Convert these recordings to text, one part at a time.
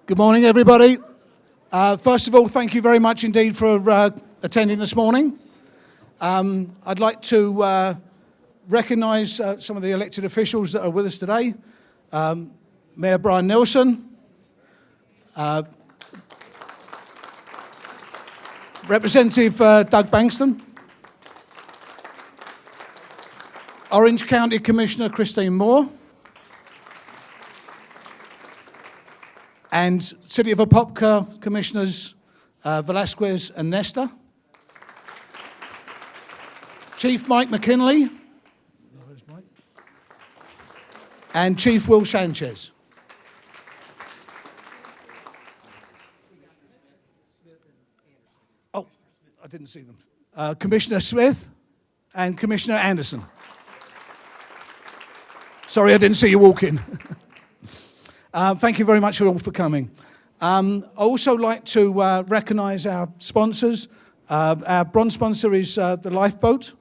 Good morning, everybody. First of all, thank you very much indeed for attending this morning. I'd like to recognise some of the elected officials that are with us today. Mayor Bryan Nelson, Representative Doug Bankston, Orange County Commissioner Christine Moore, and City of Apopka Commissioners Velasquez and Nesta, Chief Mike McKinley, and Chief Will Sanchez. Oh, I didn't see them. Commissioner Smith and Commissioner Anderson. Sorry, I didn't see you walk in. Thank you very much all for coming. I'd also like to recognise our sponsors. Our bronze sponsor is the Lifeboat.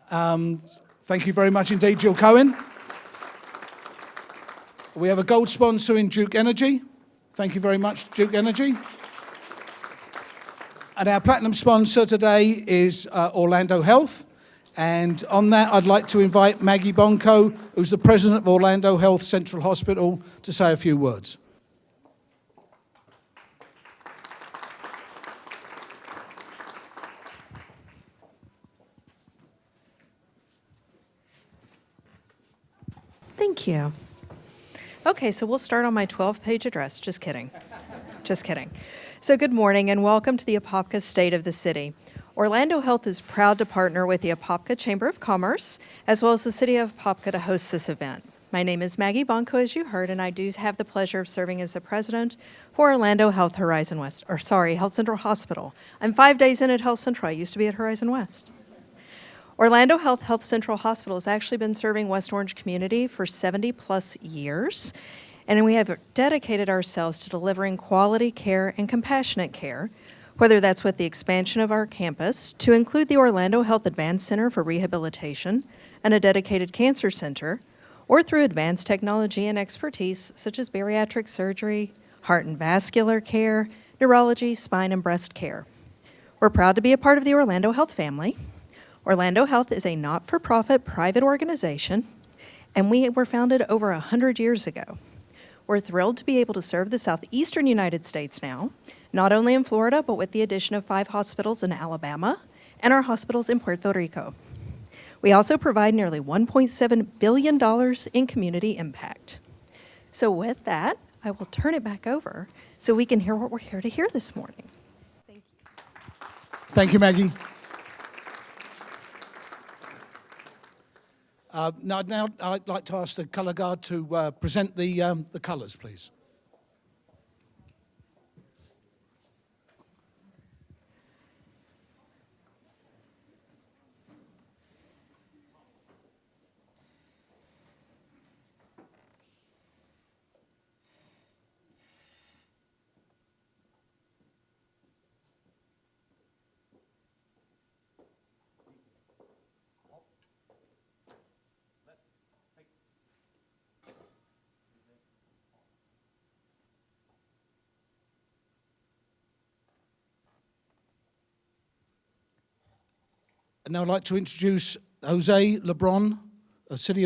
Thank you very much indeed, Jill Cohen. We have a gold sponsor in Duke Energy. Thank you very much, Duke Energy. And our platinum sponsor today is Orlando Health. And on that, I'd like to invite Maggie Bonko, who's the president of Orlando Health Central Hospital, to say a few words. Thank you. Okay, so we'll start on my 12-page address. Just kidding. Just kidding. So good morning and welcome to the Apopka State of the City. Orlando Health is proud to partner with the Apopka Chamber of Commerce, as well as the City of Apopka to host this event. My name is Maggie Bonko, as you heard, and I do have the pleasure of serving as the president for Orlando Health Health Central Hospital. I'm 5 days in at Health Central. I used to be at Horizon West. Orlando Health Central Hospital has actually been serving West Orange community for 70-plus years, and we have dedicated ourselves to delivering quality care and compassionate care, whether that's with the expansion of our campus to include the Orlando Health Advanced Center for Rehabilitation and a dedicated cancer center, or through advanced technology and expertise such as bariatric surgery, heart and vascular care, neurology, spine and breast care. We're proud to be a part of the Orlando Health family. Orlando Health is a not-for-profit private organization, and we were founded over 100 years ago. We're thrilled to be able to serve the southeastern United States now, not only in Florida, but with the addition of 5 hospitals in Alabama and our hospitals in Puerto Rico. We also provide nearly $1.7 billion in community impact. So with that, I will turn it back over so we can hear what we're here to hear this morning. Thank you. Thank you, Maggie. Now I'd like to ask the colour guard to present the colours, please. And now I'd like to introduce Jose Lebron, a city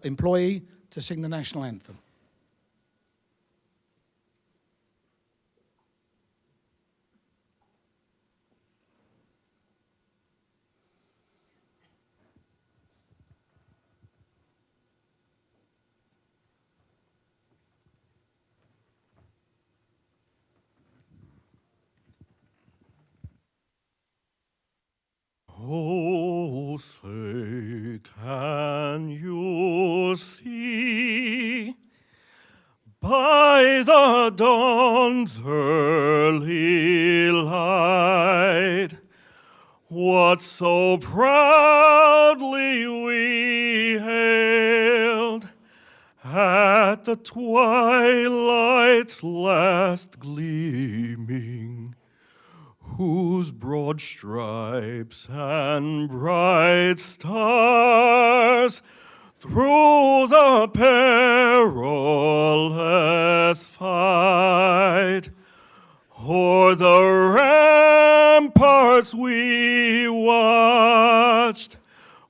employee, to sing the national anthem. Oh, say, can you see by the dawn's early light what so proudly we hailed at the twilight's last gleaming, whose broad stripes and bright stars through the perilous fight. O'er the ramparts we watched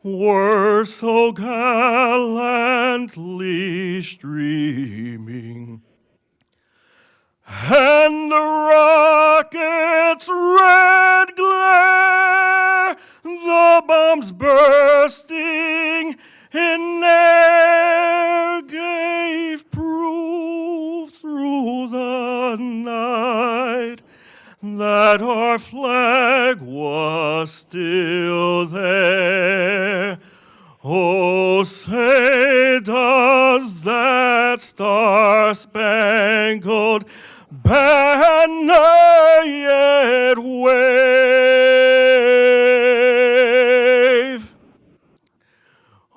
were so gallantly streaming, and the rocket's red glare, the bombs bursting in air, gave proof through the night that our flag was still there. Oh, say does that star-spangled banner yet wave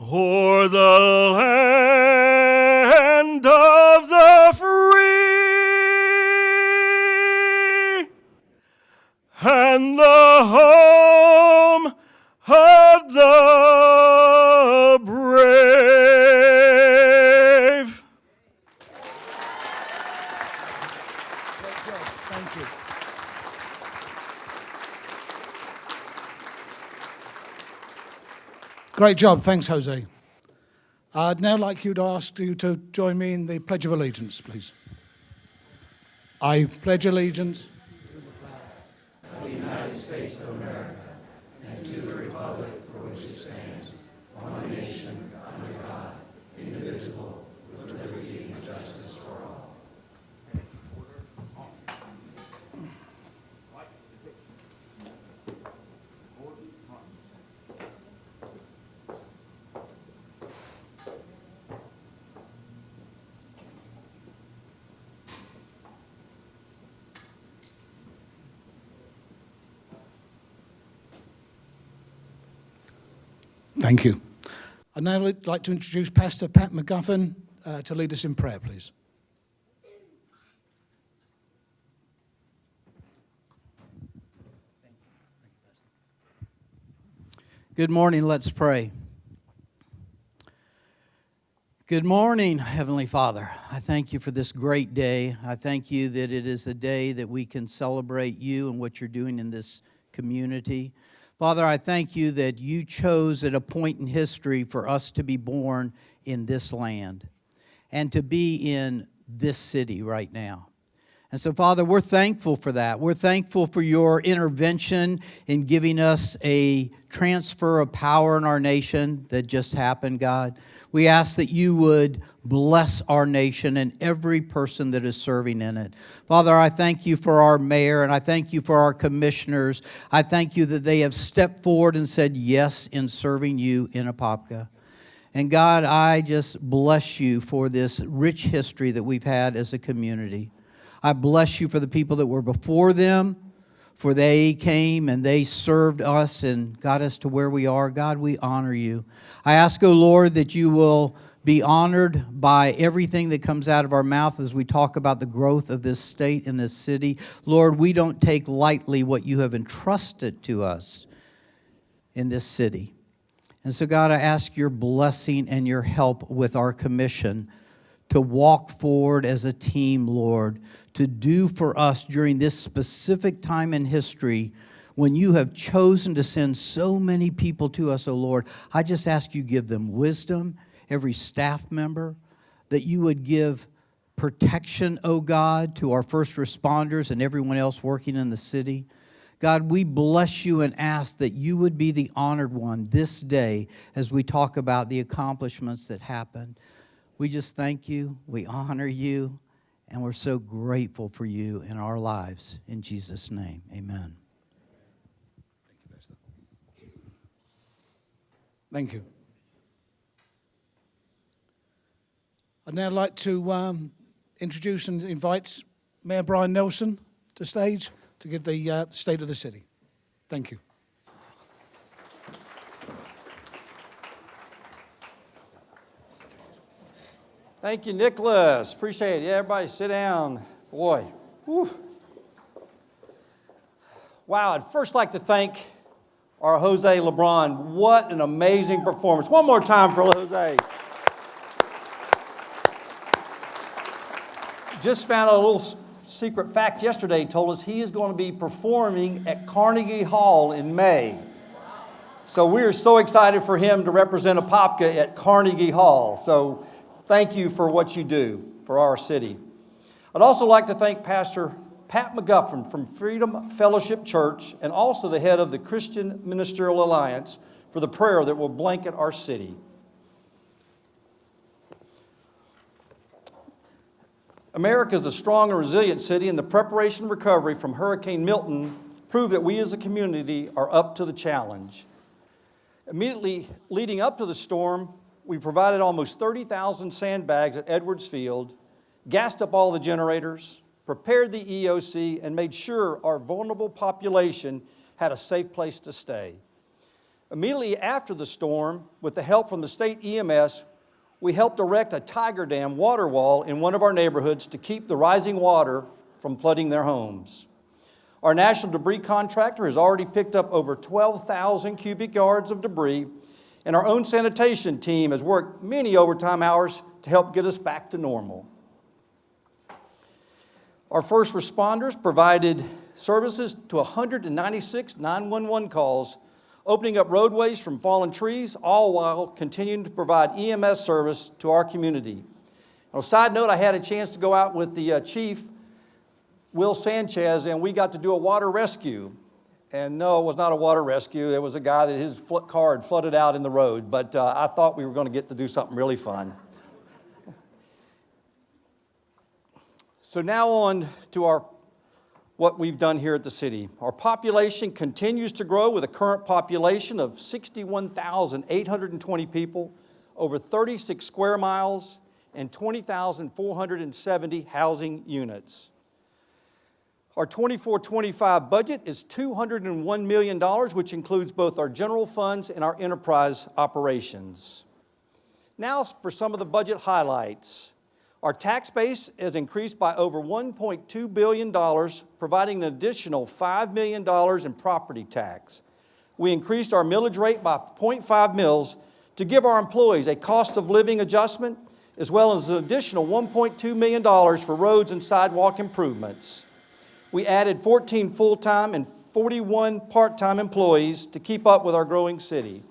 o'er the land of the free and the home of the brave? Thank you. Great job. Thanks, Jose. I'd now like you to ask you to join me in the Pledge of Allegiance, please. I pledge allegiance Thank you. I'd now like to introduce Pastor Pat McGuffin to lead us in prayer, please. Good morning, let's pray. Good morning, Heavenly Father. I thank you for this great day. I thank you that it is a day that we can celebrate you and what you're doing in this community. Father, I thank you that you chose at a point in history for us to be born in this land and to be in this city right now. And so, Father, we're thankful for that. We're thankful for your intervention in giving us a transfer of power in our nation that just happened, God. We ask that you would bless our nation and every person that is serving in it. Father, I thank you for our mayor and I thank you for our commissioners. I thank you that they have stepped forward and said yes in serving you in Apopka. And God, I just bless you for this rich history that we've had as a community. I bless you for the people that were before them, for they came and they served us and got us to where we are. God, we honor you. I ask, O Lord, that you will be honored by everything that comes out of our mouth as we talk about the growth of this state and this city. Lord, we don't take lightly what you have entrusted to us in this city. And so, God, I ask your blessing and your help with our commission to walk forward as a team, Lord, to do for us during this specific time in history when you have chosen to send so many people to us, O Lord. I just ask you give them wisdom, every staff member, that you would give protection, O God, to our first responders and everyone else working in the city. God, we bless you and ask that you would be the honored one this day as we talk about the accomplishments that happened. We just thank you, we honor you, and we're so grateful for you in our lives. In Jesus' name, amen. Thank you. I'd now like to introduce and invite Mayor Bryan Nelson to stage to give the state of the city. Thank you. Thank you, Nicholas. Appreciate it. Yeah, everybody sit down. Boy, whew. Wow, I'd first like to thank our Jose LeBron. What an amazing performance. One more time for Jose. just found a little secret fact yesterday, told us he is going to be performing at Carnegie Hall in May. So we are so excited for him to represent Apopka at Carnegie Hall. So thank you for what you do for our city. I'd also like to thank Pastor Pat McGuffin from Freedom Fellowship Church and also the head of the Christian Ministerial Alliance for the prayer that will blanket our city. America is a strong and resilient city, and the preparation and recovery from Hurricane Milton prove that we as a community are up to the challenge. Immediately leading up to the storm, we provided almost 30,000 sandbags at Edwards Field, gassed up all the generators, prepared the EOC, and made sure our vulnerable population had a safe place to stay. Immediately after the storm, with the help from the state EMS, we helped erect a Tiger Dam water wall in one of our neighborhoods to keep the rising water from flooding their homes. Our national debris contractor has already picked up over 12,000 cubic yards of debris, and our own sanitation team has worked many overtime hours to help get us back to normal. Our first responders provided services to 196 911 calls, opening up roadways from fallen trees, all while continuing to provide EMS service to our community. On a side note, I had a chance to go out with the chief, Will Sanchez, and we got to do a water rescue. And no, it was not a water rescue. There was a guy that his car had flooded out in the road, but I thought we were going to get to do something really fun. So now on to what we've done here at the city. Our population continues to grow with a current population of 61,820 people, over 36 square miles, and 20,470 housing units. Our 24-25 budget is $201 million, which includes both our general funds and our enterprise operations. Now for some of the budget highlights. Our tax base has increased by over $1.2 billion, providing an additional $5 million in property tax. We increased our millage rate by 0.5 mils to give our employees a cost of living adjustment, as well as an additional $1.2 million for roads and sidewalk improvements. We added 14 full-time and 41 part-time employees to keep up with our growing city.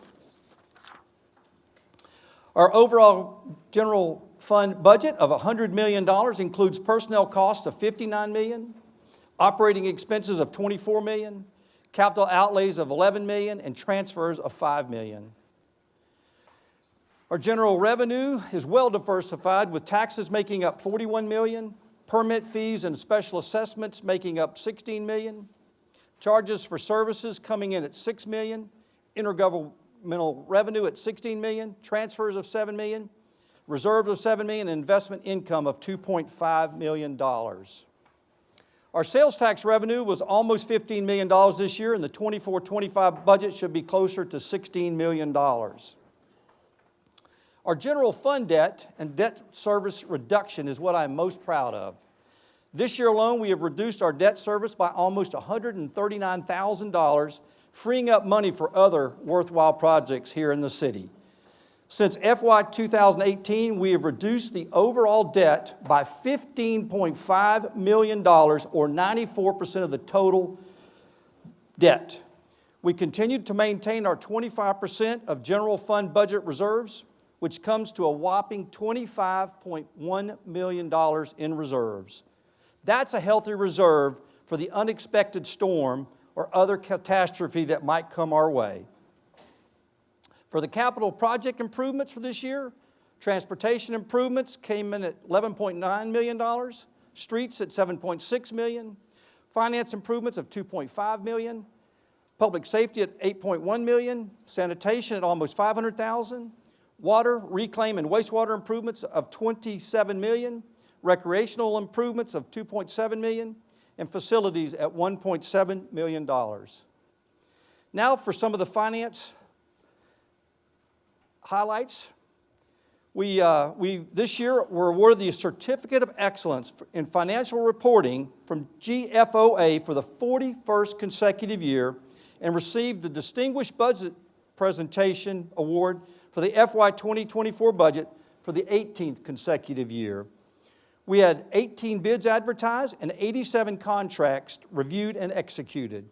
Our overall general fund budget of $100 million includes personnel costs of $59 million, operating expenses of $24 million, capital outlays of $11 million, and transfers of $5 million. Our general revenue is well diversified, with taxes making up $41 million, permit fees and special assessments making up $16 million, charges for services coming in at $6 million, intergovernmental revenue at $16 million, transfers of $7 million, reserves of $7 million, and investment income of $2.5 million. Our sales tax revenue was almost $15 million this year, and the 24-25 budget should be closer to $16 million. Our general fund debt and debt service reduction is what I'm most proud of. This year alone, we have reduced our debt service by almost $139,000, freeing up money for other worthwhile projects here in the city. Since FY 2018, we have reduced the overall debt by $15.5 million, or 94% of the total debt. We continued to maintain our 25% of general fund budget reserves, which comes to a whopping $25.1 million in reserves. That's a healthy reserve for the unexpected storm or other catastrophe that might come our way. For the capital project improvements for this year, transportation improvements came in at $11.9 million, streets at $7.6 million, finance improvements of $2.5 million, public safety at $8.1 million, sanitation at almost $500,000, water, reclaim, and wastewater improvements of $27 million, recreational improvements of $2.7 million, and facilities at $1.7 million. Now for some of the finance highlights. We this year were awarded the Certificate of Excellence in Financial Reporting from GFOA for the 41st consecutive year and received the Distinguished Budget Presentation Award for the FY 2024 budget for the 18th consecutive year. We had 18 bids advertised and 87 contracts reviewed and executed.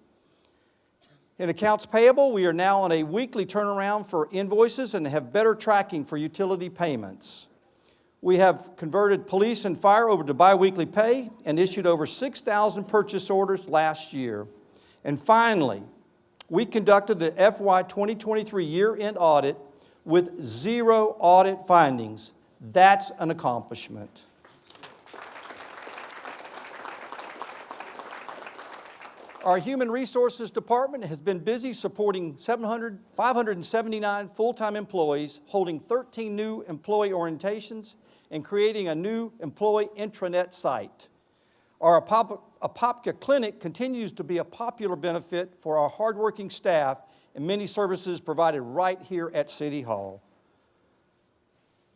In accounts payable, we are now on a weekly turnaround for invoices and have better tracking for utility payments. We have converted police and fire over to biweekly pay and issued over 6,000 purchase orders last year. And finally, we conducted the FY 2023 year-end audit with 0 audit findings. That's an accomplishment. Our Human Resources Department has been busy supporting 579 full-time employees, holding 13 new employee orientations, and creating a new employee intranet site. Our Apopka Clinic continues to be a popular benefit for our hardworking staff and many services provided right here at City Hall.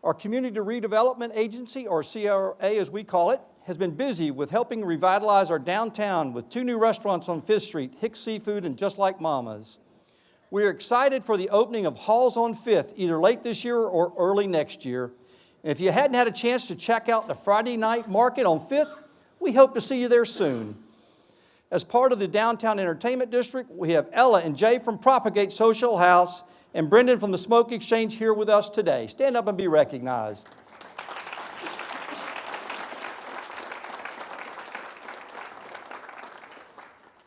Our Community Redevelopment Agency, or CRA as we call it, has been busy with helping revitalize our downtown with 2 new restaurants on 5th Street, Hicks Seafood and Just Like Mama's. We are excited for the opening of Halls on 5th, either late this year or early next year. And if you hadn't had a chance to check out the Friday night market on 5th, we hope to see you there soon. As part of the Downtown Entertainment District, we have Ella and Jay from Propagate Social House and Brendan from the Smoke Exchange here with us today. Stand up and be recognized.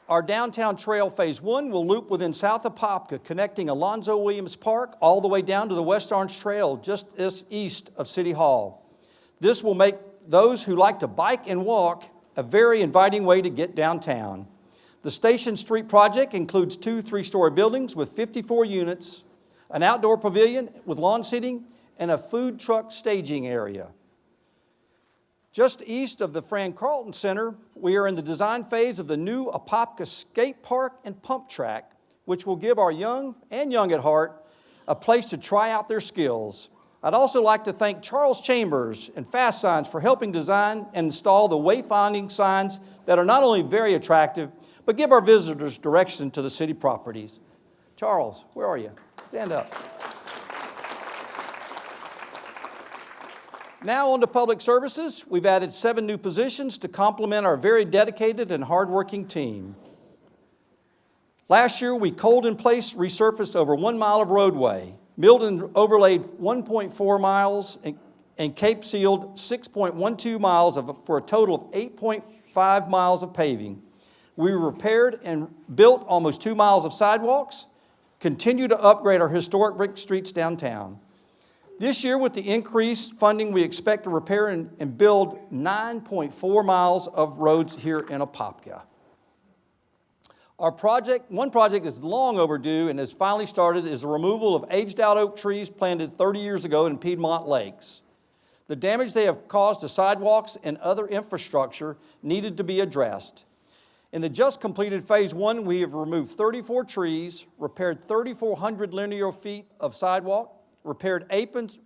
Our downtown trail Phase 1 will loop within South Apopka, connecting Alonzo Williams Park all the way down to the West Orange Trail just east of City Hall. This will make those who like to bike and walk a very inviting way to get downtown. The Station Street project includes 2 3-story buildings with 54 units, an outdoor pavilion with lawn seating, and a food truck staging area. Just east of the Fran Carlton Center, we are in the design phase of the new Apopka Skate Park and Pump Track, which will give our young and young at heart a place to try out their skills. I'd also like to thank Charles Chambers and Fast Signs for helping design and install the wayfinding signs that are not only very attractive, but give our visitors direction to the city properties. Charles, where are you? Stand up. Now on to public services. We've added 7 new positions to complement our very dedicated and hardworking team. Last year, we cold in place resurfaced over 1 mile of roadway, milled and overlaid 1.4 miles, and cape sealed 6.12 miles for a total of 8.5 miles of paving. We repaired and built almost 2 miles of sidewalks, continue to upgrade our historic brick streets downtown. This year, with the increased funding, we expect to repair and build 9.4 miles of roads here in Apopka. One project is long overdue and has finally started is the removal of aged-out oak trees planted 30 years ago in Piedmont Lakes. The damage they have caused to sidewalks and other infrastructure needed to be addressed. In the just completed Phase 1, we have removed 34 trees, repaired 3,400 linear feet of sidewalk, repaired aprons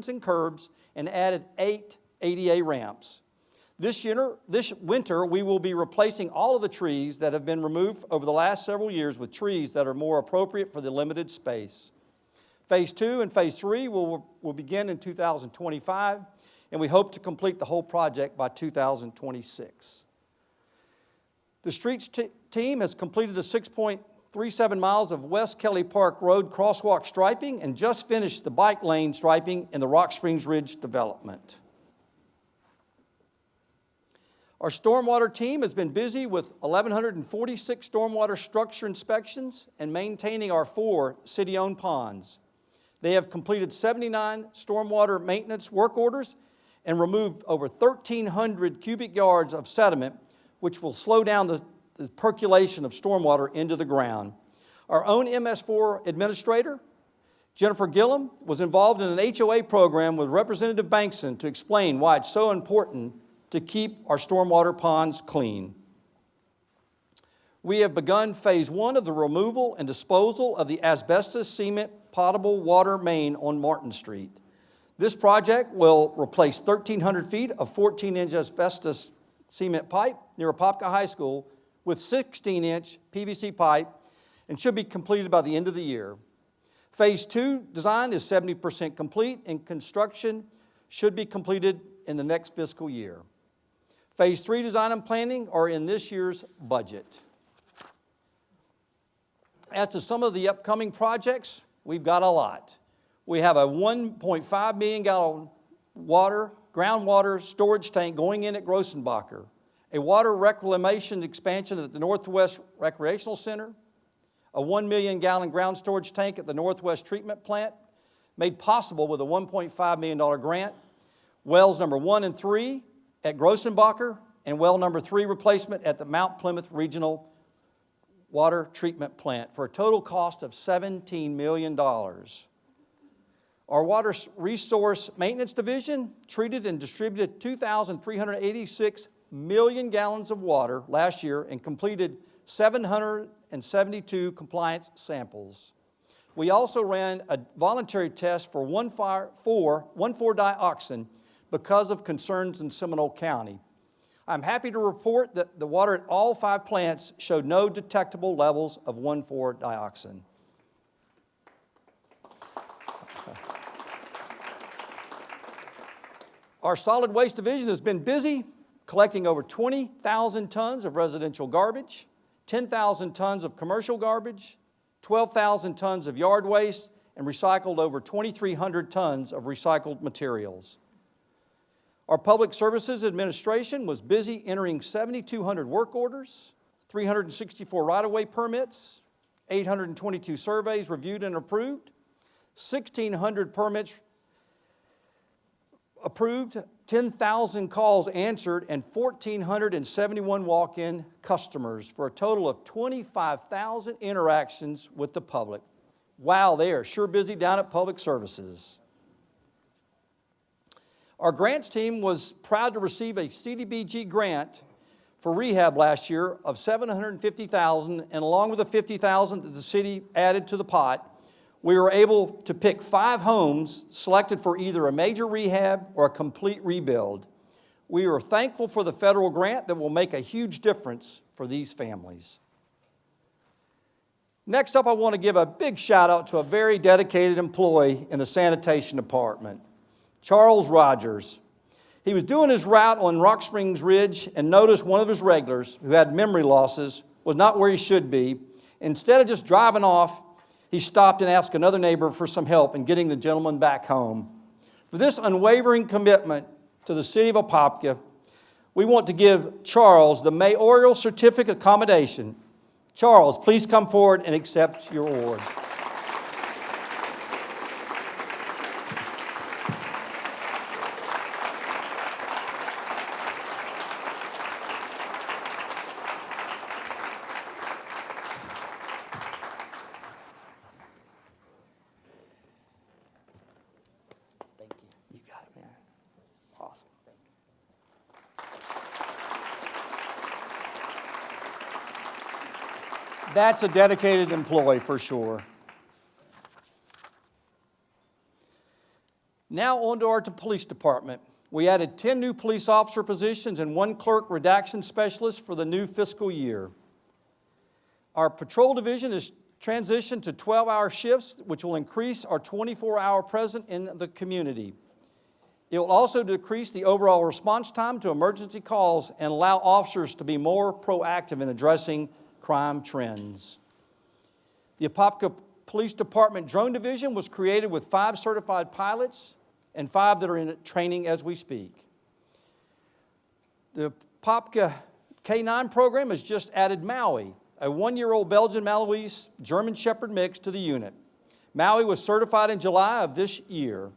and curbs, and added 8 ADA ramps. This winter, we will be replacing all of the trees that have been removed over the last several years with trees that are more appropriate for the limited space. Phase 2 and Phase 3 will begin in 2025, and we hope to complete the whole project by 2026. The streets team has completed the 6.37 miles of West Kelly Park Road crosswalk striping and just finished the bike lane striping in the Rock Springs Ridge development. Our stormwater team has been busy with 1,146 stormwater structure inspections and maintaining our 4 city-owned ponds. They have completed 79 stormwater maintenance work orders and removed over 1,300 cubic yards of sediment, which will slow down the percolation of stormwater into the ground. Our own MS4 administrator, Jennifer Gillum, was involved in an HOA program with Representative Bankson to explain why it's so important to keep our stormwater ponds clean. We have begun Phase 1 of the removal and disposal of the asbestos cement potable water main on Martin Street. This project will replace 1,300 feet of 14-inch asbestos cement pipe near Apopka High School with 16-inch PVC pipe and should be completed by the end of the year. Phase 2 design is 70% complete and construction should be completed in the next fiscal year. Phase 3 design and planning are in this year's budget. As to some of the upcoming projects, we've got a lot. We have a 1.5 million gallon groundwater storage tank going in at Grossenbacher, a water reclamation expansion at the Northwest Recreational Center, a 1 million gallon ground storage tank at the Northwest Treatment Plant, made possible with a $1.5 million grant, wells number 1 and 3 at Grossenbacher, and well number 3 replacement at the Mount Plymouth Regional Water Treatment Plant for a total cost of $17 million. Our Water Resource Maintenance Division treated and distributed 2,386 million gallons of water last year and completed 772 compliance samples. We also ran a voluntary test for 1,4-dioxin because of concerns in Seminole County. I'm happy to report that the water at all 5 plants showed no detectable levels of 1,4-dioxin. Our solid waste division has been busy collecting over 20,000 tons of residential garbage, 10,000 tons of commercial garbage, 12,000 tons of yard waste, and recycled over 2,300 tons of recycled materials. Our Public Services Administration was busy entering 7,200 work orders, 364 right-of-way permits, 822 surveys reviewed and approved, 1,600 permits approved, 10,000 calls answered, and 1,471 walk-in customers for a total of 25,000 interactions with the public. Wow, they are sure busy down at Public Services. Our grants team was proud to receive a CDBG grant for rehab last year of $750,000, and along with the $50,000 that the city added to the pot, we were able to pick 5 homes selected for either a major rehab or a complete rebuild. We are thankful for the federal grant that will make a huge difference for these families. Next up, I want to give a big shout out to a very dedicated employee in the sanitation department, Charles Rogers. He was doing his route on Rock Springs Ridge and noticed one of his regulars, who had memory losses, was not where he should be. Instead of just driving off, he stopped and asked another neighbor for some help in getting the gentleman back home. For this unwavering commitment to the city of Apopka, we want to give Charles the mayoral certificate of commendation. Charles, please come forward and accept your award. You got it, man. Awesome. That's a dedicated employee for sure. Now on to our police department. We added 10 new police officer positions and 1 clerk redaction specialist for the new fiscal year. Our patrol division is transitioned to 12-hour shifts, which will increase our 24-hour presence in the community. It will also decrease the overall response time to emergency calls and allow officers to be more proactive in addressing crime trends. The Apopka Police Department Drone Division was created with 5 certified pilots and 5 that are in training as we speak. The Apopka K-9 program has just added Maui, a 1-year-old Belgian Malinois German Shepherd mix, to the unit. Maui was certified in July of this year.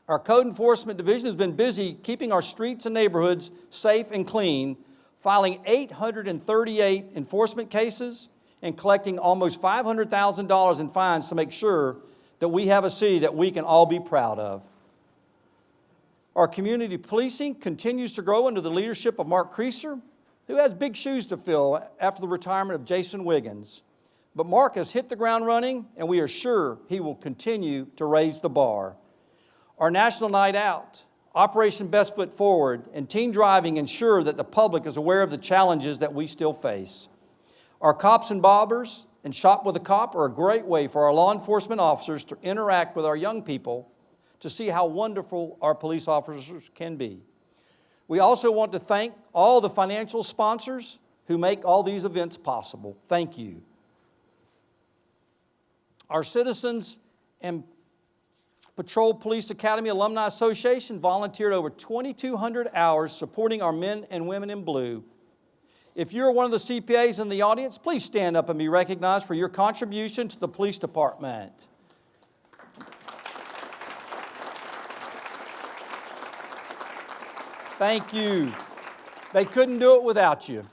Our Code Enforcement Division has been busy keeping our streets and neighborhoods safe and clean, filing 838 enforcement cases and collecting almost $500,000 in fines to make sure that we have a city that we can all be proud of. Our community policing continues to grow under the leadership of Mark Creaser, who has big shoes to fill after the retirement of Jason Wiggins. But Mark has hit the ground running, and we are sure he will continue to raise the bar. Our National Night Out, Operation Best Foot Forward, and teen driving ensure that the public is aware of the challenges that we still face. Our Cops and Bobbers and Shop with a Cop are a great way for our law enforcement officers to interact with our young people to see how wonderful our police officers can be. We also want to thank all the financial sponsors who make all these events possible. Thank you. Our Citizens and Patrol Police Academy Alumni Association volunteered over 2,200 hours supporting our men and women in blue. If you're one of the CPAs in the audience, please stand up and be recognized for your contribution to the police department. Thank you. They couldn't do it without you.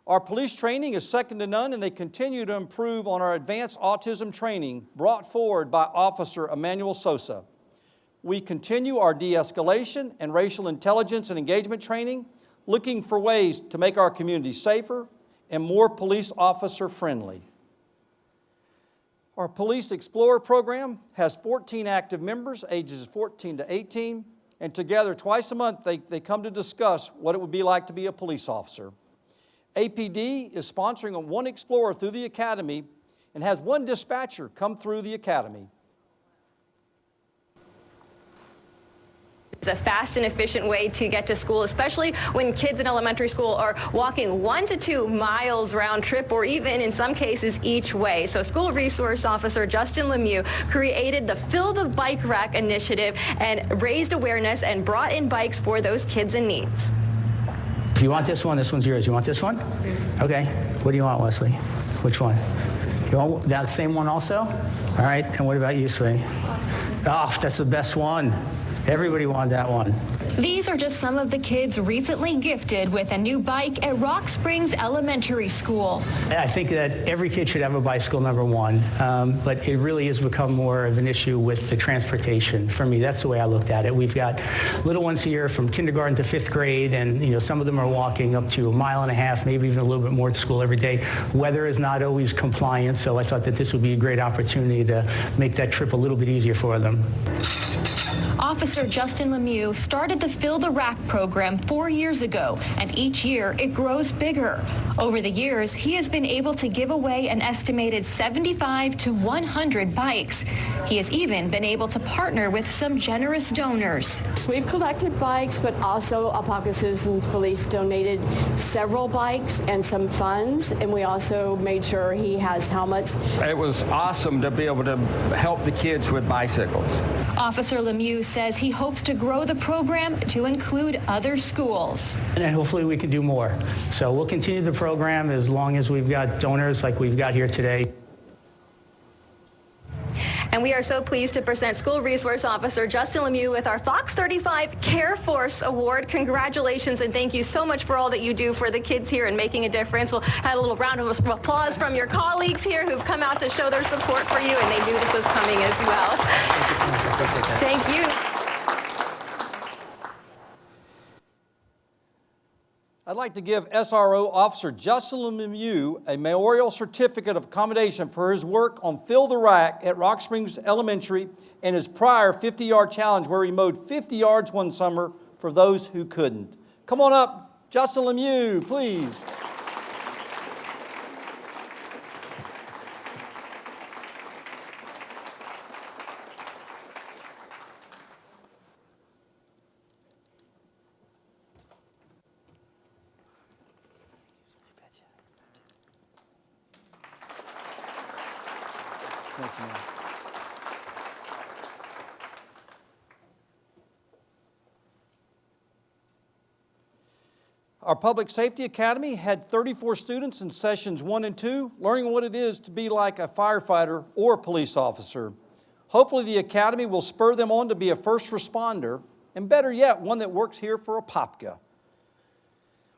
Our police training is second to none, and they continue to improve on our advanced autism training brought forward by Officer Emmanuel Sosa. We continue our de-escalation and racial intelligence and engagement training, looking for ways to make our community safer and more police officer friendly. Our Police Explorer program has 14 active members, ages 14 to 18, and together twice a month they come to discuss what it would be like to be a police officer. APD is sponsoring one Explorer through the Academy and has one dispatcher come through the Academy. It's a fast and efficient way to get to school, especially when kids in elementary school are walking 1 to 2 miles round trip, or even in some cases each way. So School Resource Officer Justin Lemieux created the Fill the Bike Rack initiative and raised awareness and brought in bikes for those kids in need. If you want this one's yours. You want this one? Okay. What do you want, Wesley? Which one? You want that same one also? All right. And what about you, Sway? Oh, that's the best one. Everybody wanted that one. These are just some of the kids recently gifted with a new bike at Rock Springs Elementary School. I think that every kid should have a bicycle, number one, but it really has become more of an issue with the transportation. For me, that's the way I looked at it. We've got little ones here from kindergarten to 5th grade, and some of them are walking up to 1.5 miles, maybe even a little bit more to school every day. Weather is not always compliant, so I thought that this would be a great opportunity to make that trip a little bit easier for them. Officer Justin Lemieux started the Fill the Rack program 4 years ago, and each year it grows bigger. Over the years, he has been able to give away an estimated 75 to 100 bikes. He has even been able to partner with some generous donors. We've collected bikes, but also Apopka Citizens Police donated several bikes and some funds, and we also made sure he has helmets. It was awesome to be able to help the kids with bicycles. Officer Lemieux says he hopes to grow the program to include other schools. And hopefully we can do more. So we'll continue the program as long as we've got donors like we've got here today. And we are so pleased to present School Resource Officer Justin Lemieux with our Fox 35 Care Force Award. Congratulations, and thank you so much for all that you do for the kids here and making a difference. We'll have a little round of applause from your colleagues here who've come out to show their support for you, and they knew this was coming as well. Thank you. I'd like to give SRO Officer Justin Lemieux a memorial certificate of commendation for his work on Fill the Rack at Rock Springs Elementary and his prior 50-yard challenge where he mowed 50 yards one summer for those who couldn't. Come on up, Justin Lemieux, please. Thank you, ma'am. Our Public Safety Academy had 34 students in sessions 1 and 2, learning what it is to be like a firefighter or a police officer. Hopefully the Academy will spur them on to be a first responder, and better yet, one that works here for Apopka.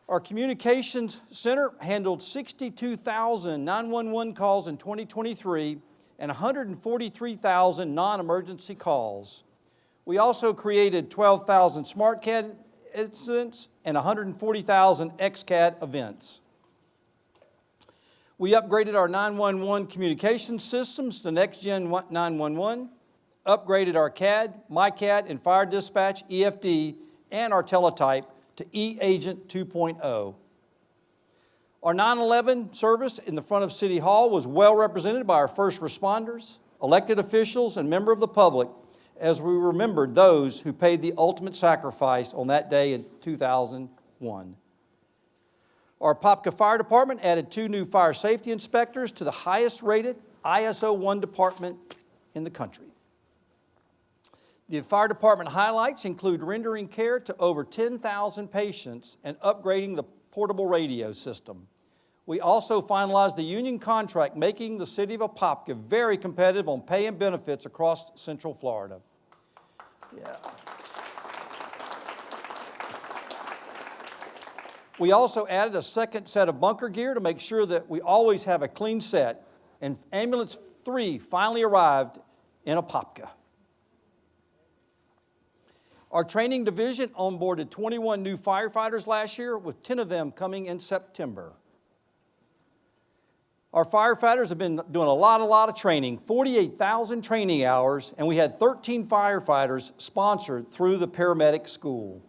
Our Communications Center handled 62,000 911 calls in 2023 and 143,000 non-emergency calls. We also created 12,000 SmartCAD incidents and 140,000 XCAD events. We upgraded our 911 communication systems to Next-Gen 911, upgraded our CAD, MyCAD, and Fire Dispatch, EFD, and our teletype to eAgent 2.0. Our 9/11 service in the front of City Hall was well represented by our first responders, elected officials, and members of the public as we remembered those who paid the ultimate sacrifice on that day in 2001. Our Apopka Fire Department added 2 new fire safety inspectors to the highest rated ISO 1 department in the country. The fire department highlights include rendering care to over 10,000 patients and upgrading the portable radio system. We also finalized the union contract, making the city of Apopka very competitive on pay and benefits across Central Florida. Yeah. We also added a second set of bunker gear to make sure that we always have a clean set, and Ambulance 3 finally arrived in Apopka. Our training division onboarded 21 new firefighters last year, with 10 of them coming in September. Our firefighters have been doing a lot of training, 48,000 training hours, and we had 13 firefighters sponsored through the paramedic school.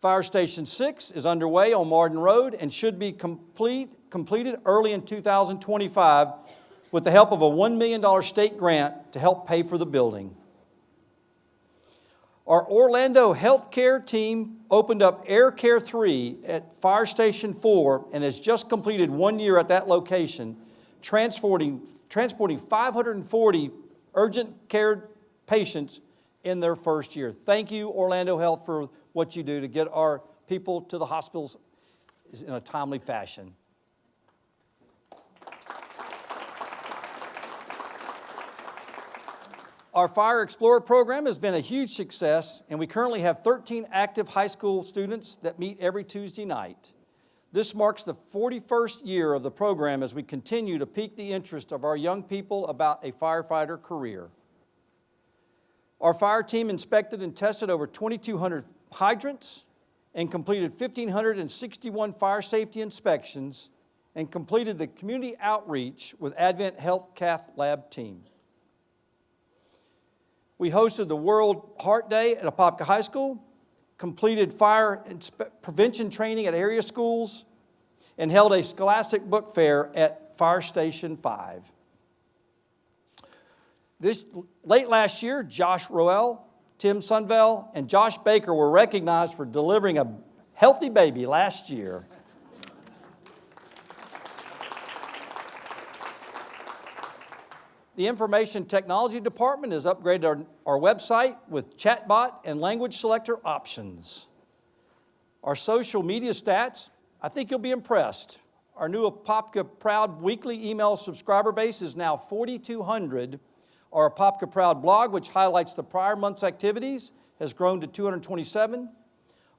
Fire Station 6 is underway on Marden Road and should be completed early in 2025 with the help of a $1 million state grant to help pay for the building. Our Orlando healthcare team opened up Air Care 3 at Fire Station 4 and has just completed 1 year at that location, transporting 540 urgent care patients in their first year. Thank you, Orlando Health, for what you do to get our people to the hospitals in a timely fashion. Our Fire Explorer program has been a huge success, and we currently have 13 active high school students that meet every Tuesday night. This marks the 41st year of the program as we continue to pique the interest of our young people about a firefighter career. Our fire team inspected and tested over 2,200 hydrants and completed 1,561 fire safety inspections and completed the community outreach with Advent Health Cath Lab team. We hosted the World Heart Day at Apopka High School, completed fire prevention training at area schools, and held a scholastic book fair at Fire Station 5. Late last year, Josh Roel, Tim Sunvell, and Josh Baker were recognized for delivering a healthy baby last year. The Information Technology Department has upgraded our website with chatbot and language selector options. Our social media stats, I think you'll be impressed. Our new Apopka Proud weekly email subscriber base is now 4,200. Our Apopka Proud blog, which highlights the prior month's activities, has grown to 227.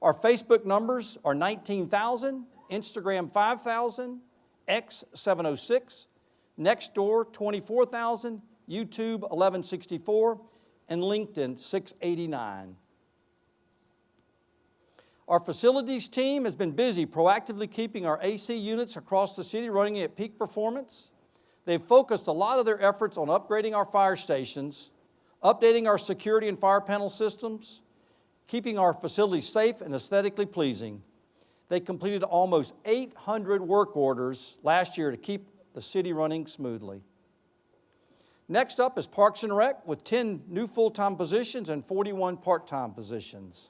Our Facebook numbers are 19,000, Instagram 5,000, X 706, Nextdoor 24,000, YouTube 1164, and LinkedIn 689. Our facilities team has been busy proactively keeping our AC units across the city running at peak performance. They've focused a lot of their efforts on upgrading our fire stations, updating our security and fire panel systems, keeping our facilities safe and aesthetically pleasing. They completed almost 800 work orders last year to keep the city running smoothly. Next up is Parks and Rec with 10 new full-time positions and 41 part-time positions.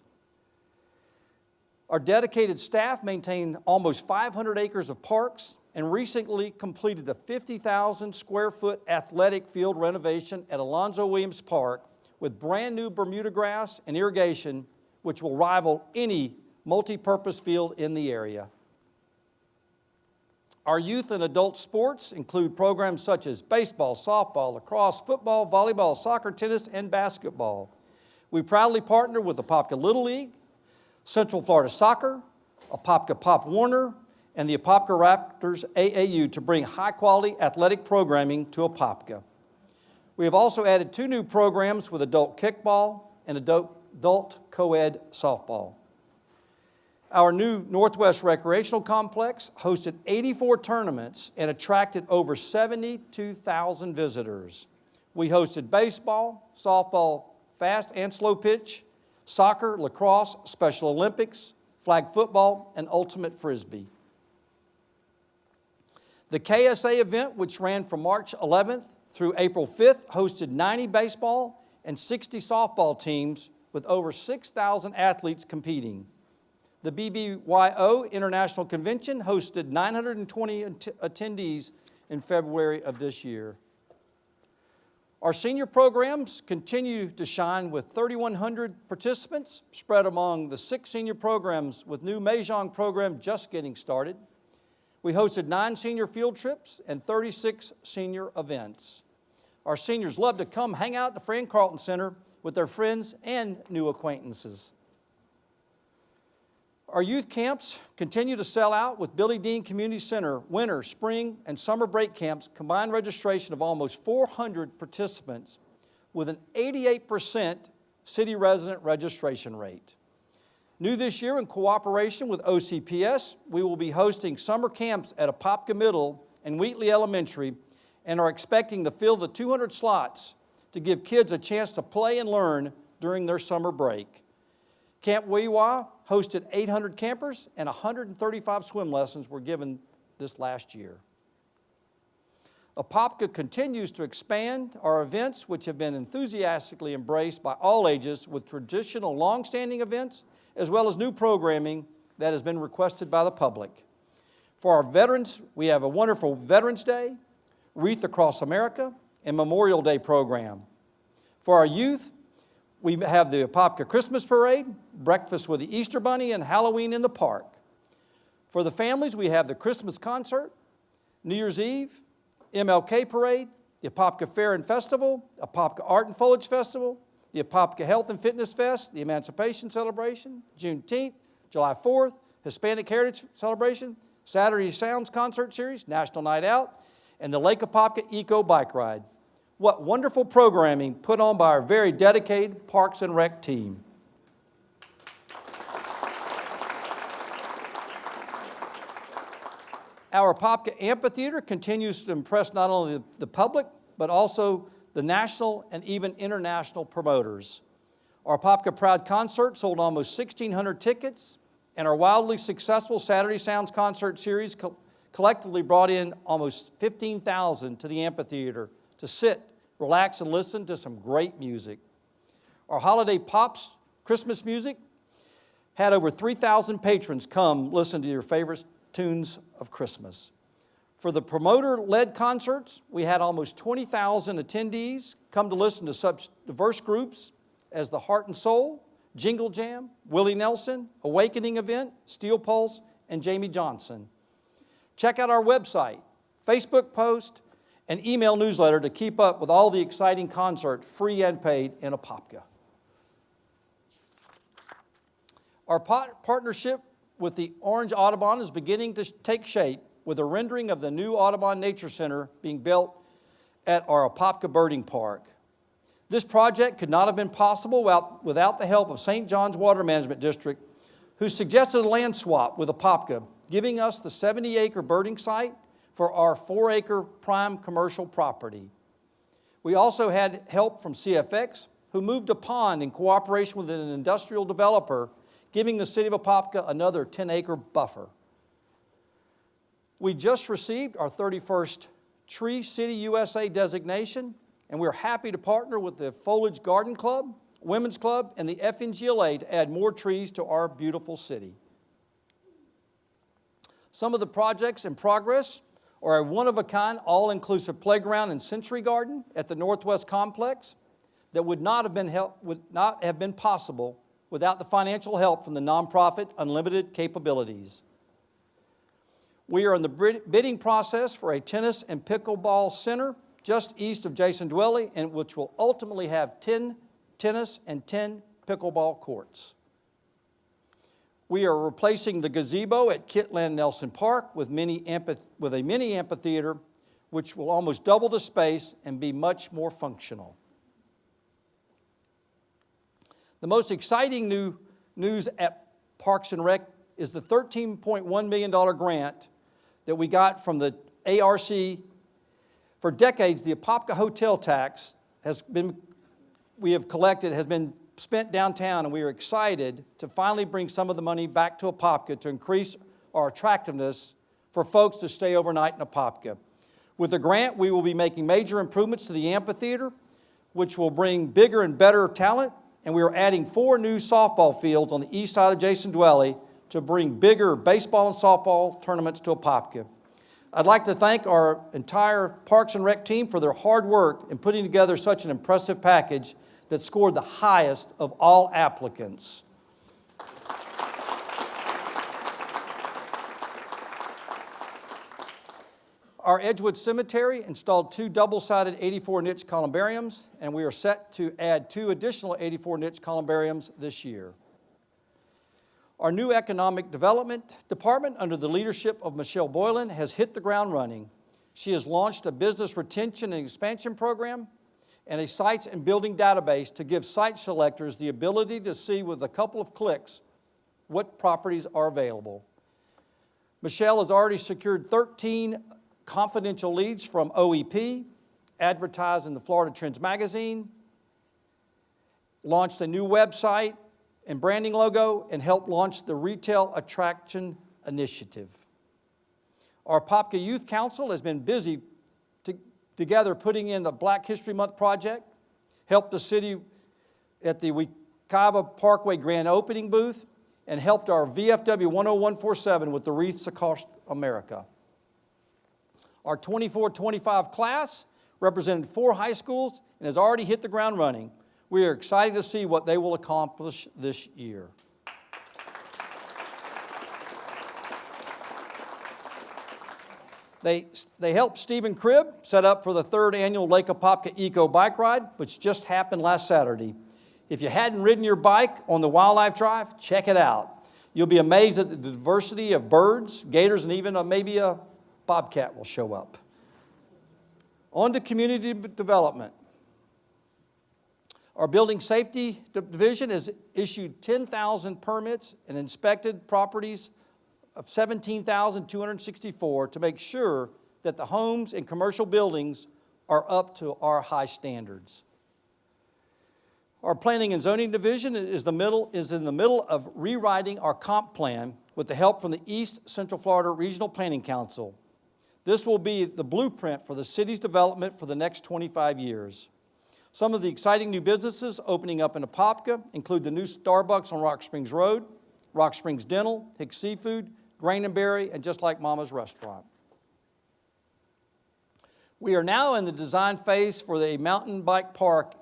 Our dedicated staff maintain almost 500 acres of parks and recently completed a 50,000 square foot athletic field renovation at Alonzo Williams Park with brand new Bermuda grass and irrigation, which will rival any multi-purpose field in the area. Our youth and adult sports include programs such as baseball, softball, lacrosse, football, volleyball, soccer, tennis, and basketball. We proudly partner with the Apopka Little League, Central Florida Soccer, Apopka Pop Warner, and the Apopka Raptors AAU to bring high-quality athletic programming to Apopka. We have also added 2 new programs with adult kickball and adult co-ed softball. Our new Northwest Recreational Complex hosted 84 tournaments and attracted over 72,000 visitors. We hosted baseball, softball, fast and slow pitch, soccer, lacrosse, Special Olympics, flag football, and ultimate frisbee. The KSA event, which ran from March 11th through April 5th, hosted 90 baseball and 60 softball teams with over 6,000 athletes competing. The BBYO International Convention hosted 920 attendees in February of this year. Our senior programs continue to shine with 3,100 participants spread among the 6 senior programs, with new Mahjong program just getting started. We hosted 9 senior field trips and 36 senior events. Our seniors love to come hang out at the Fran Carlton Center with their friends and new acquaintances. Our youth camps continue to sell out, with Billy Dean Community Center winter, spring, and summer break camps combined registration of almost 400 participants, with an 88% city resident registration rate. New this year, in cooperation with OCPS, we will be hosting summer camps at Apopka Middle and Wheatley Elementary, and are expecting to fill the 200 slots to give kids a chance to play and learn during their summer break. Camp Weewa hosted 800 campers, and 135 swim lessons were given this last year. Apopka continues to expand our events, which have been enthusiastically embraced by all ages, with traditional long-standing events as well as new programming that has been requested by the public. For our veterans, we have a wonderful Veterans Day, Wreath Across America, and Memorial Day program. For our youth, we have the Apopka Christmas Parade, breakfast with the Easter Bunny, and Halloween in the park. For the families, we have the Christmas concert, New Year's Eve, MLK Parade, the Apopka Fair and Festival, Apopka Art and Foliage Festival, the Apopka Health and Fitness Fest, the Emancipation Celebration, Juneteenth, July 4th, Hispanic Heritage Celebration, Saturday Sounds Concert Series, National Night Out, and the Lake Apopka Eco Bike Ride. What wonderful programming put on by our very dedicated Parks and Rec team. Our Apopka Amphitheater continues to impress not only the public, but also the national and even international promoters. Our Apopka Proud Concert sold almost 1,600 tickets, and our wildly successful Saturday Sounds Concert Series collectively brought in almost 15,000 to the amphitheater to sit, relax, and listen to some great music. Our Holiday Pops Christmas music had over 3,000 patrons come listen to your favorite tunes of Christmas. For the promoter-led concerts, we had almost 20,000 attendees come to listen to such diverse groups as the Heart and Soul, Jingle Jam, Willie Nelson, Awakening Event, Steel Pulse, and Jamie Johnson. Check out our website, Facebook post, and email newsletter to keep up with all the exciting concerts, free and paid, in Apopka. Our partnership with the Orange Audubon is beginning to take shape, with a rendering of the new Audubon Nature Center being built at our Apopka Birding Park. This project could not have been possible without the help of St. John's Water Management District, who suggested a land swap with Apopka, giving us the 70-acre birding site for our 4-acre prime commercial property. We also had help from CFX, who moved a pond in cooperation with an industrial developer, giving the city of Apopka another 10-acre buffer. We just received our 31st Tree City USA designation, and we're happy to partner with the Foliage Garden Club, Women's Club, and the FNGLA to add more trees to our beautiful city. Some of the projects in progress are a one-of-a-kind, all-inclusive playground and sensory garden at the Northwest Complex that would not have been possible without the financial help from the nonprofit Unlimited Capabilities. We are in the bidding process for a tennis and pickleball center just east of Jason Dwelly, and which will ultimately have 10 tennis and 10 pickleball courts. We are replacing the gazebo at Kitland Nelson Park with a mini amphitheater, which will almost double the space and be much more functional. The most exciting news at Parks and Rec is the $13.1 million grant that we got from the ARC. For decades, the Apopka hotel tax has been spent downtown, and we are excited to finally bring some of the money back to Apopka to increase our attractiveness for folks to stay overnight in Apopka. With the grant, we will be making major improvements to the amphitheater, which will bring bigger and better talent, and we are adding 4 new softball fields on the east side of Jason Dwelly to bring bigger baseball and softball tournaments to Apopka. I'd like to thank our entire Parks and Rec team for their hard work in putting together such an impressive package that scored the highest of all applicants. Our Edgewood Cemetery installed 2 double-sided 84-niche columbariums, and we are set to add 2 additional 84-niche columbariums this year. Our new Economic Development Department, under the leadership of Michelle Boylan, has hit the ground running. She has launched a business retention and expansion program and a sites and building database to give site selectors the ability to see with a couple of clicks what properties are available. Michelle has already secured 13 confidential leads from OEP, advertised in the Florida Trends magazine, launched a new website and branding logo, and helped launch the Retail Attraction Initiative. Our Apopka Youth Council has been busy together putting in the Black History Month project, helped the city at the Wekiva Parkway grand opening booth, and helped our VFW 10147 with the Wreaths Across America. Our 24-25 class represented 4 high schools and has already hit the ground running. We are excited to see what they will accomplish this year. They helped Stephen Cribb set up for the 3rd annual Lake Apopka Eco Bike Ride, which just happened last Saturday. If you hadn't ridden your bike on the Wildlife Drive, check it out. You'll be amazed at the diversity of birds, gators, and even maybe a bobcat will show up. On to community development. Our Building Safety Division has issued 10,000 permits and inspected properties of 17,264 to make sure that the homes and commercial buildings are up to our high standards. Our Planning and Zoning Division is in the middle of rewriting our comp plan with the help from the East Central Florida Regional Planning Council. This will be the blueprint for the city's development for the next 25 years. Some of the exciting new businesses opening up in Apopka include the new Starbucks on Rock Springs Road, Rock Springs Dental, Hicks Seafood, Grain and Berry, and Just Like Mama's Restaurant. We are now in the design phase for the mountain bike park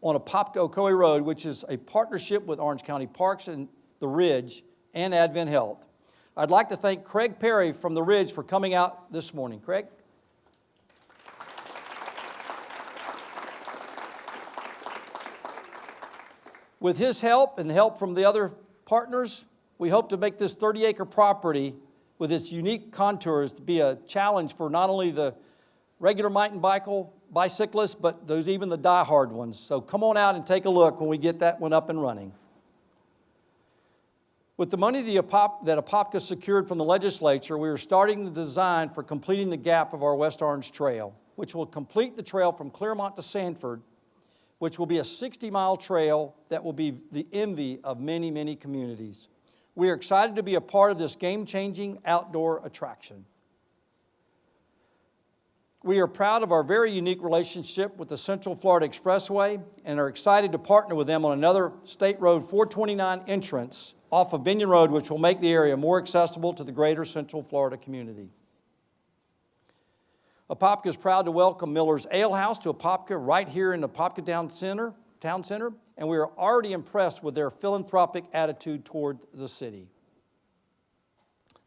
on Apopka Ocoee Road, which is a partnership with Orange County Parks and the Ridge and Advent Health. I'd like to thank Craig Perry from the Ridge for coming out this morning. Craig? With his help and the help from the other partners, we hope to make this 30-acre property with its unique contours to be a challenge for not only the regular mountain bicyclists, but even the die-hard ones. So come on out and take a look when we get that one up and running. With the money that Apopka secured from the legislature, we are starting the design for completing the gap of our West Orange Trail, which will complete the trail from Claremont to Sanford, which will be a 60-mile trail that will be the envy of many, many communities. We are excited to be a part of this game-changing outdoor attraction. We are proud of our very unique relationship with the Central Florida Expressway and are excited to partner with them on another State Road 429 entrance off of Binion Road, which will make the area more accessible to the greater Central Florida community. Apopka is proud to welcome Miller's Ale House to Apopka right here in the Apopka Town Center, and we are already impressed with their philanthropic attitude toward the city.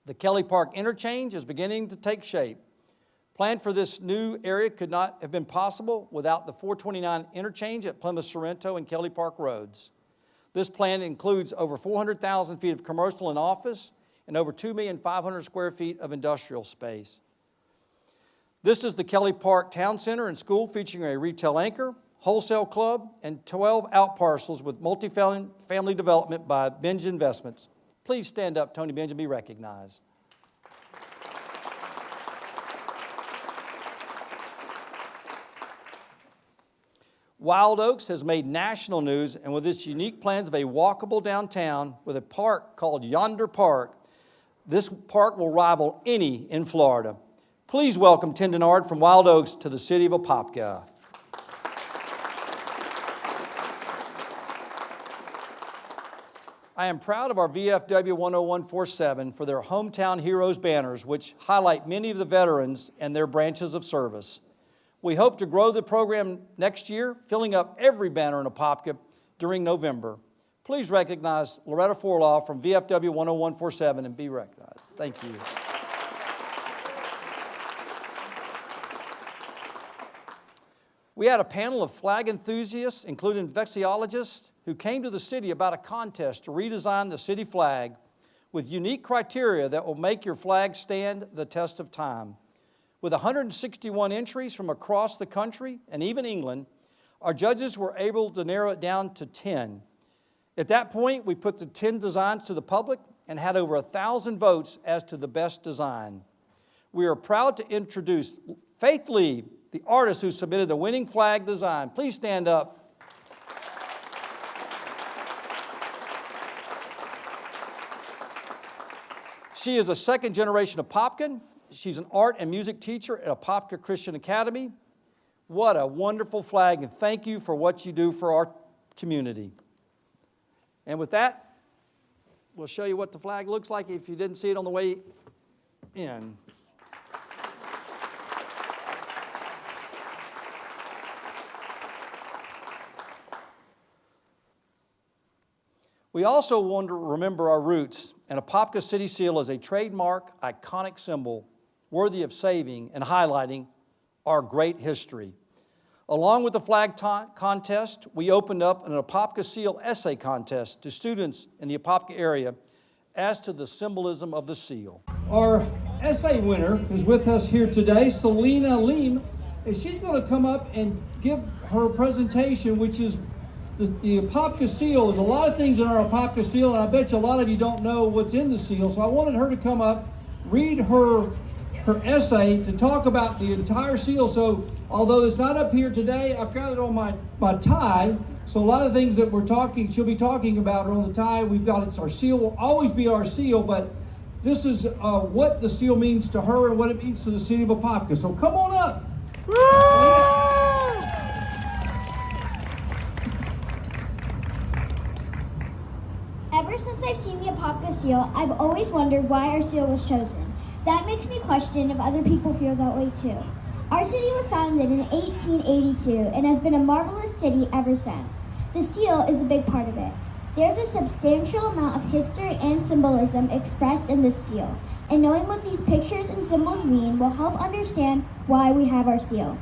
The Kelly Park Interchange is beginning to take shape. Plan for this new area could not have been possible without the 429 interchange at Plymouth Sorrento and Kelly Park Roads. This plan includes over 400,000 feet of commercial and office and over 2,500,000 square feet of industrial space. This is the Kelly Park Town Center and School featuring a retail anchor, wholesale club, and 12 out parcels with multifamily development by Binge Investments. Please stand up, Tony Binge, and be recognized. Wild Oaks has made national news, and with its unique plans of a walkable downtown with a park called Yonder Park, this park will rival any in Florida. Please welcome Tim Denard from Wild Oaks to the city of Apopka. I am proud of our VFW 10147 for their Hometown Heroes banners, which highlight many of the veterans and their branches of service. We hope to grow the program next year, filling up every banner in Apopka during November. Please recognize Loretta Forlaw from VFW 10147 and be recognized. Thank you. We had a panel of flag enthusiasts, including vexillologists, who came to the city about a contest to redesign the city flag with unique criteria that will make your flag stand the test of time. With 161 entries from across the country and even England, our judges were able to narrow it down to 10. At that point, we put the 10 designs to the public and had over 1,000 votes as to the best design. We are proud to introduce Faith Lee, the artist who submitted the winning flag design. Please stand up. She is a second-generation Apopkan. She's an art and music teacher at Apopka Christian Academy. What a wonderful flag, and thank you for what you do for our community. And with that, we'll show you what the flag looks like if you didn't see it on the way in. We also want to remember our roots, and Apopka City Seal is a trademark, iconic symbol worthy of saving and highlighting our great history. Along with the flag contest, we opened up an Apopka Seal essay contest to students in the Apopka area as to the symbolism of the seal. Our essay winner is with us here today, Selena Leem, and she's going to come up and give her presentation, which is the Apopka seal. There's a lot of things in our Apopka seal, and I bet you a lot of you don't know what's in the seal. So I wanted her to come up, read her essay to talk about the entire seal. So although it's not up here today, I've got it on my tie. So a lot of things that she'll be talking about are on the tie. We've got it's our seal, will always be our seal, but this is what the seal means to her and what it means to the city of Apopka. So come on up. Ever since I've seen the Apopka seal, I've always wondered why our seal was chosen. That makes me question if other people feel that way too. Our city was founded in 1882 and has been a marvelous city ever since. The seal is a big part of it. There's a substantial amount of history and symbolism expressed in this seal, and knowing what these pictures and symbols mean will help understand why we have our seal.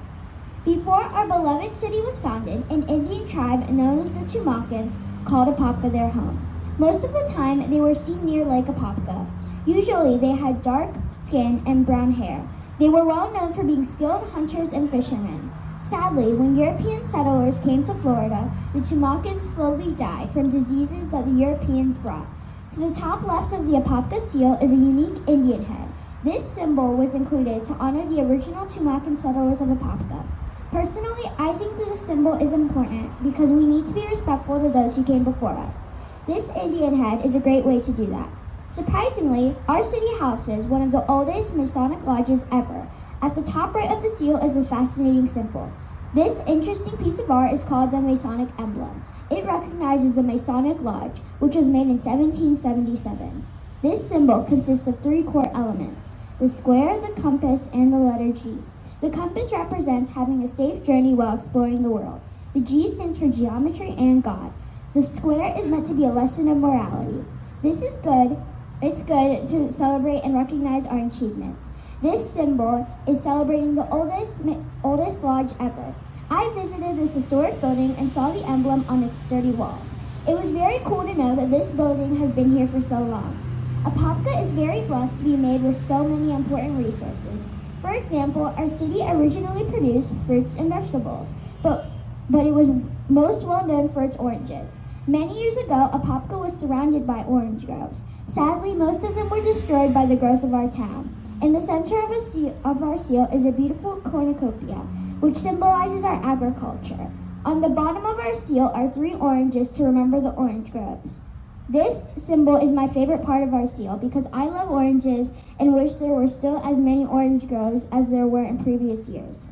Before our beloved city was founded, an Indian tribe known as the Tumakans called Apopka their home. Most of the time, they were seen near Lake Apopka. Usually, they had dark skin and brown hair. They were well known for being skilled hunters and fishermen. Sadly, when European settlers came to Florida, the Tumakans slowly died from diseases that the Europeans brought. To the top left of the Apopka seal is a unique Indian head. This symbol was included to honor the original Tumakan settlers of Apopka. Personally, I think that this symbol is important because we need to be respectful to those who came before us. This Indian head is a great way to do that. Surprisingly, our city houses one of the oldest Masonic lodges ever. At the top right of the seal is a fascinating symbol. This interesting piece of art is called the Masonic emblem. It recognizes the Masonic Lodge, which was made in 1777. This symbol consists of 3 core elements: the square, the compass, and the letter G. The compass represents having a safe journey while exploring the world. The G stands for geometry and God. The square is meant to be a lesson of morality. This is good. It's good to celebrate and recognize our achievements. This symbol is celebrating the oldest lodge ever. I visited this historic building and saw the emblem on its sturdy walls. It was very cool to know that this building has been here for so long. Apopka is very blessed to be made with so many important resources. For example, our city originally produced fruits and vegetables, but it was most well known for its oranges. Many years ago, Apopka was surrounded by orange groves. Sadly, most of them were destroyed by the growth of our town. In the center of our seal is a beautiful cornucopia, which symbolizes our agriculture. On the bottom of our seal are 3 oranges to remember the orange groves. This symbol is my favorite part of our seal because I love oranges and wish there were still as many orange groves as there were in previous years.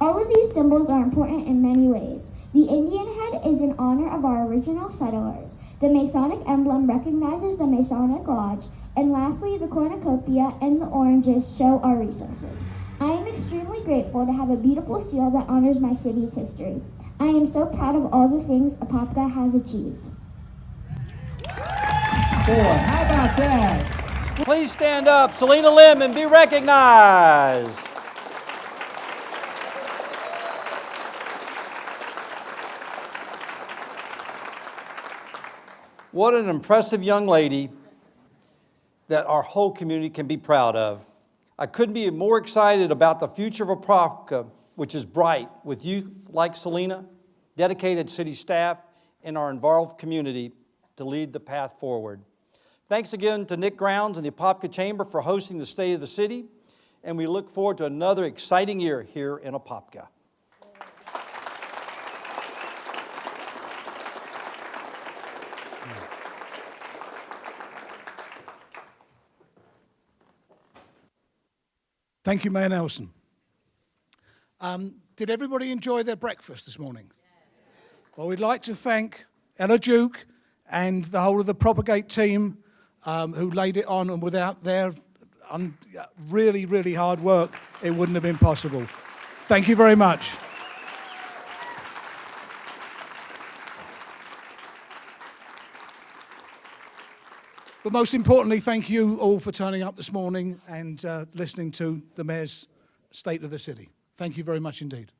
All of these symbols are important in many ways. The Indian head is in honor of our original settlers. The Masonic emblem recognizes the Masonic Lodge. And lastly, the cornucopia and the oranges show our resources. I am extremely grateful to have a beautiful seal that honors my city's history. I am so proud of all the things Apopka has achieved. Boy, how about that? Please stand up, Selena Lim, and be recognized. What an impressive young lady that our whole community can be proud of. I couldn't be more excited about the future of Apopka, which is bright, with youth like Selena, dedicated city staff, and our involved community to lead the path forward. Thanks again to Nick Grounds and the Apopka Chamber for hosting the State of the City, and we look forward to another exciting year here in Apopka. Thank you, Mayor Nelson. Did everybody enjoy their breakfast this morning? Well, we'd like to thank Ella Duke and the whole of the Propagate team who laid it on, and without their really, really hard work, it wouldn't have been possible. Thank you very much. But most importantly, thank you all for turning up this morning and listening to the Mayor's State of the City. Thank you very much indeed.